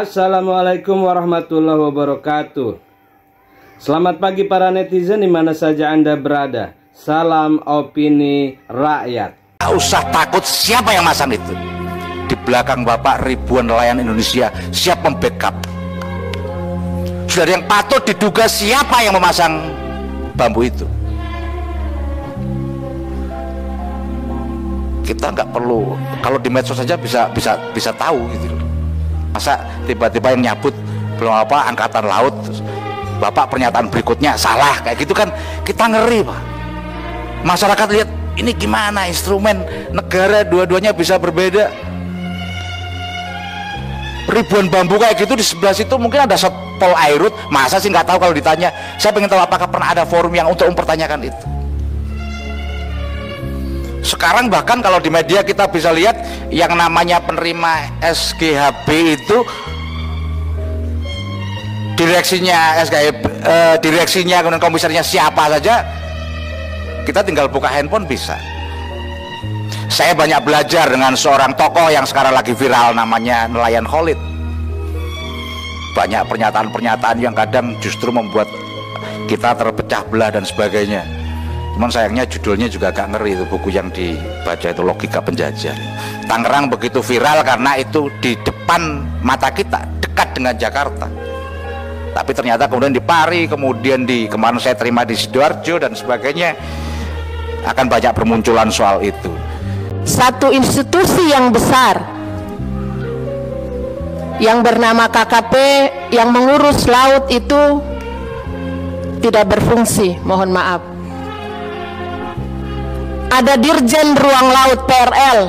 Assalamualaikum warahmatullahi wabarakatuh. Selamat pagi para netizen di mana saja Anda berada. Salam opini rakyat. Tak usah takut siapa yang masang itu. Di belakang Bapak ribuan nelayan Indonesia siap membackup. Sudah ada yang patut diduga siapa yang memasang bambu itu. Kita nggak perlu, kalau di medsos saja bisa tahu gitu. Masa tiba-tiba yang nyabut belum apa angkatan laut, Bapak pernyataan berikutnya salah kayak gitu kan, kita ngeri Pak. Masyarakat lihat ini gimana instrumen negara dua-duanya bisa berbeda. Ribuan bambu kayak gitu di sebelah situ mungkin ada Pol Airut, masa sih nggak tahu. Kalau ditanya, saya pengen tahu apakah pernah ada forum yang untuk mempertanyakan itu. Sekarang bahkan kalau di media kita bisa lihat yang namanya penerima SGHB itu direksinya SGHB, direksinya kemudian komisarnya siapa saja, kita tinggal buka handphone bisa. Saya banyak belajar dengan seorang tokoh yang sekarang lagi viral namanya Nelayan Khalid. Banyak pernyataan-pernyataan yang kadang justru membuat kita terpecah belah dan sebagainya. Cuman sayangnya judulnya juga agak ngeri, itu buku yang dibaca itu Logika Penjajah. Tangerang begitu viral karena itu di depan mata kita, dekat dengan Jakarta. Tapi ternyata kemudian di Pari, kemudian di kemarin saya terima di Sidoarjo dan sebagainya, akan banyak bermunculan soal itu. Satu institusi yang besar yang bernama KKP yang mengurus laut itu tidak berfungsi, mohon maaf. Ada Dirjen Ruang Laut PRL,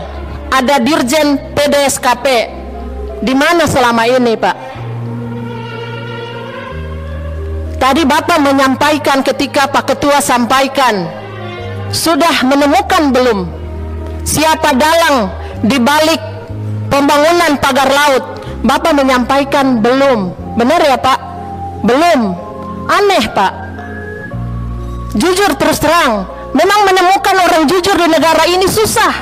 ada Dirjen PDSKP. Di mana selama ini, Pak? Tadi Bapak menyampaikan ketika Pak Ketua sampaikan, sudah menemukan belum siapa dalang di balik pembangunan pagar laut? Bapak menyampaikan belum. Benar ya, Pak? Belum. Aneh, Pak. Jujur terus terang, memang menemukan orang jujur di negara ini susah.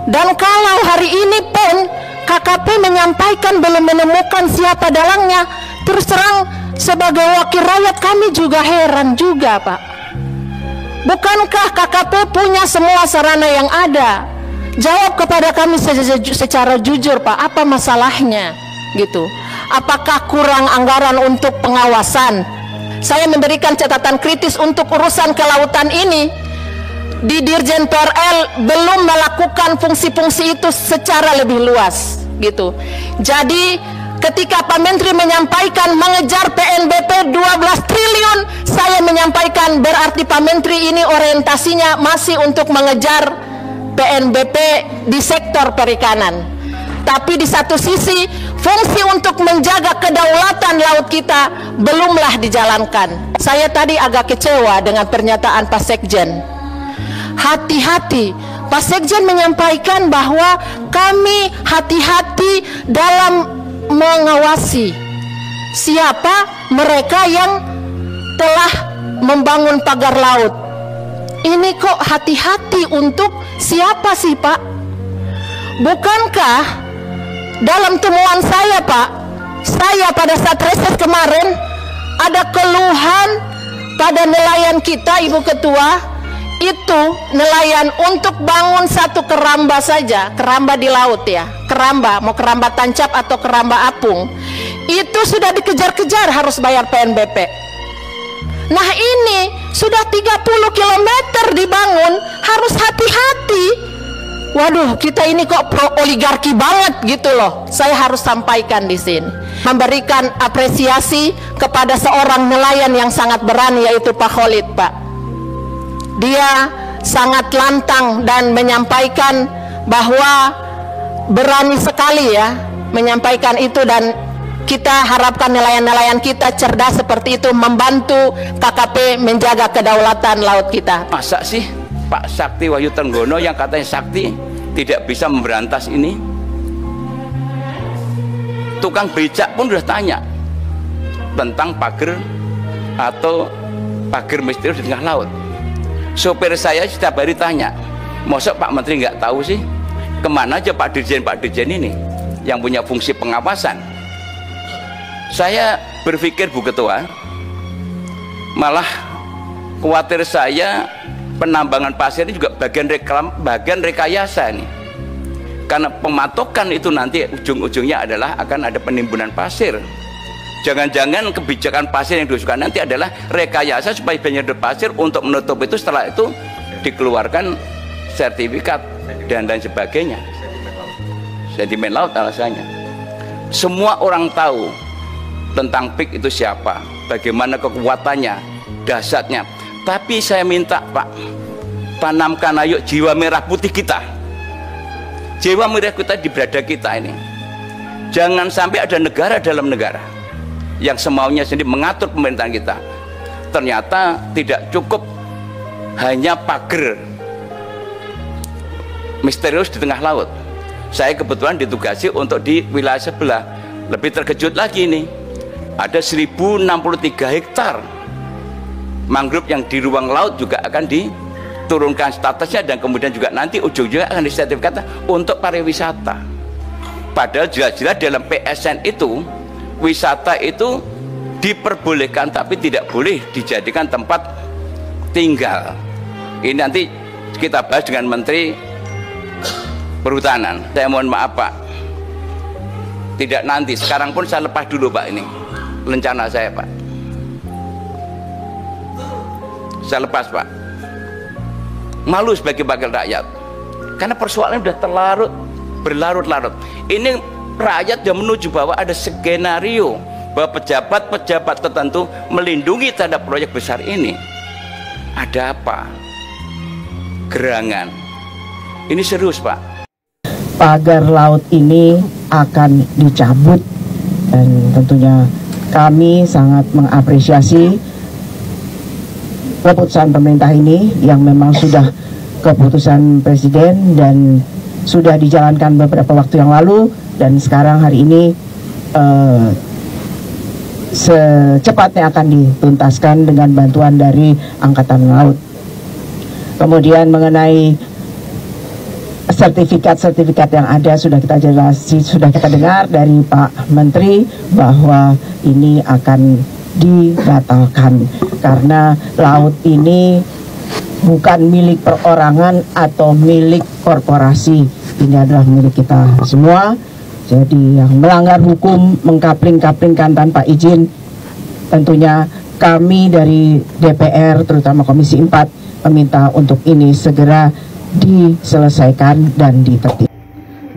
Dan kalau hari ini pun KKP menyampaikan belum menemukan siapa dalangnya, terus terang sebagai wakil rakyat kami juga heran juga, Pak. Bukankah KKP punya semua sarana yang ada? Jawab kepada kami secara jujur, Pak, apa masalahnya gitu? Apakah kurang anggaran untuk pengawasan? Saya memberikan catatan kritis untuk urusan kelautan ini. Di Dirjen PRL belum melakukan fungsi-fungsi itu secara lebih luas gitu. Jadi ketika Pak Menteri menyampaikan mengejar PNBP 12 triliun, saya menyampaikan berarti Pak Menteri ini orientasinya masih untuk mengejar PNBP di sektor perikanan. Tapi di satu sisi fungsi untuk menjaga kedaulatan laut kita belumlah dijalankan. Saya tadi agak kecewa dengan pernyataan Pak Sekjen. Hati-hati, Pak Sekjen menyampaikan bahwa kami hati-hati dalam mengawasi siapa mereka yang telah membangun pagar laut. Ini kok hati-hati untuk siapa sih, Pak? Bukankah dalam temuan saya, Pak, saya pada saat reses kemarin ada keluhan pada nelayan kita, Ibu Ketua, itu nelayan untuk bangun satu keramba saja, keramba di laut ya, keramba, mau keramba tancap atau keramba apung, itu sudah dikejar-kejar harus bayar PNBP. Nah ini sudah 30 km dibangun, harus hati-hati. Waduh, kita ini kok pro oligarki banget gitu loh. Saya harus sampaikan di sini, memberikan apresiasi kepada seorang nelayan yang sangat berani, yaitu Pak Khalid, Pak. Dia sangat lantang dan menyampaikan bahwa berani sekali ya menyampaikan itu, dan kita harapkan nelayan-nelayan kita cerdas seperti itu, membantu KKP menjaga kedaulatan laut kita. Masa sih Pak Sakti Wahyu Trenggono yang katanya sakti tidak bisa memberantas ini? Tukang becak pun sudah tanya tentang pagar atau pagar misterius di tengah laut. Sopir saya setiap hari tanya, mosok Pak Menteri nggak tahu sih kemana aja Pak Dirjen ini yang punya fungsi pengawasan? Saya berpikir Bu Ketua, malah khawatir saya penambangan pasir ini juga bagian rekayasa nih, karena pematokan itu nanti ujung-ujungnya adalah akan ada penimbunan pasir. Jangan-jangan kebijakan pasir yang diusulkan nanti adalah rekayasa supaya banjir pasir, untuk menutup itu setelah itu dikeluarkan sertifikat dan lain sebagainya. Sedimen laut alasannya. Semua orang tahu tentang PIK itu siapa, bagaimana kekuatannya, dahsyatnya. Tapi saya minta Pak, tanamkan ayo jiwa merah putih kita. Jiwa merah kita di berada kita ini. Jangan sampai ada negara dalam negara yang semaunya sendiri mengatur pemerintahan kita. Ternyata tidak cukup hanya pagar misterius di tengah laut. Saya kebetulan ditugasi untuk di wilayah sebelah. Lebih terkejut lagi nih, ada 1063 hektar mangrove yang di ruang laut juga akan diturunkan statusnya, dan kemudian juga nanti ujung-ujungnya akan disertifikatkan untuk pariwisata. Padahal jelas-jelas dalam PSN itu wisata itu diperbolehkan tapi tidak boleh dijadikan tempat tinggal. Ini nanti kita bahas dengan Menteri Perhutanan. Saya mohon maaf Pak, tidak nanti, sekarang pun saya lepas dulu Pak, ini rencana saya Pak, saya lepas Pak. Malu sebagai wakil rakyat, karena persoalannya sudah berlarut-larut. Ini rakyat yang menuju bahwa ada skenario bahwa pejabat-pejabat tertentu melindungi terhadap proyek besar ini. Ada apa? Gerangan. Ini serius Pak. Pagar laut ini akan dicabut, dan tentunya kami sangat mengapresiasi keputusan pemerintah ini yang memang sudah keputusan Presiden dan sudah dijalankan beberapa waktu yang lalu, dan sekarang hari ini secepatnya akan dituntaskan dengan bantuan dari Angkatan Laut. Kemudian mengenai sertifikat yang ada sudah kita jelaskan, sudah kita dengar dari Pak Menteri bahwa ini akan dibatalkan karena laut ini bukan milik perorangan atau milik korporasi. Ini adalah milik kita semua. Jadi yang melanggar hukum, mengkapling-kaplingkan tanpa izin, tentunya kami dari DPR, terutama Komisi 4, meminta untuk ini segera diselesaikan dan ditertibkan.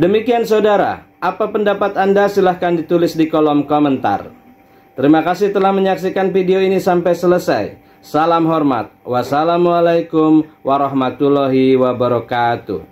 Demikian saudara, apa pendapat Anda? Silahkan ditulis di kolom komentar. Terima kasih telah menyaksikan video ini sampai selesai. Salam hormat. Wassalamualaikum warahmatullahi wabarakatuh.